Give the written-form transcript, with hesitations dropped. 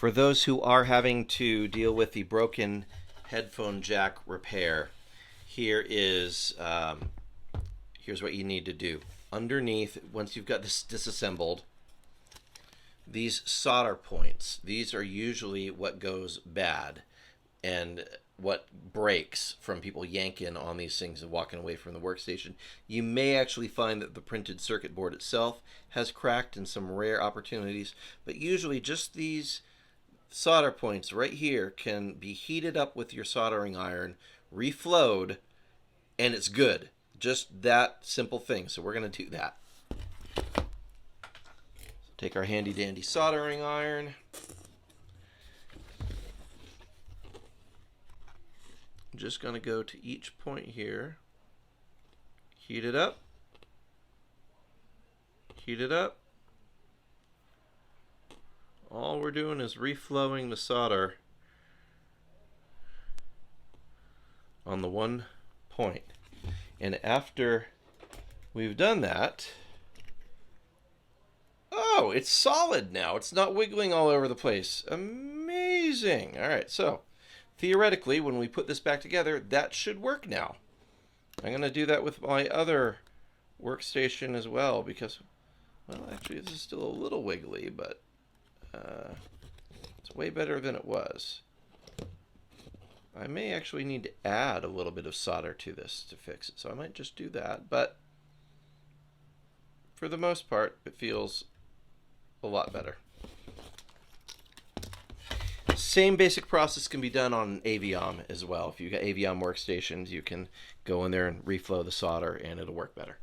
For those who are having to deal with the broken headphone jack repair, here's what you need to do. Underneath, once you've got this disassembled, these solder points, these are usually what goes bad and what breaks from people yanking on these things and walking away from the workstation. You may actually find that the printed circuit board itself has cracked in some rare opportunities, but usually just these solder points right here can be heated up with your soldering iron, reflowed, and it's good. Just that simple thing. So we're going to do that. Take our handy dandy soldering iron. I'm just going to go to each point here. Heat it up. Heat it up. All we're doing is reflowing the solder on the one point. And after we've done that, oh, it's solid now. It's not wiggling all over the place. Amazing. All right, so theoretically, when we put this back together, that should work now. I'm going to do that with my other workstation as well because, well, actually, this is still a little wiggly, but it's way better than it was. I may actually need to add a little bit of solder to this to fix it, so I might just do that, but for the most part, it feels a lot better. Same basic process can be done on an AVM as well. If you've got AVM workstations, you can go in there and reflow the solder and it'll work better.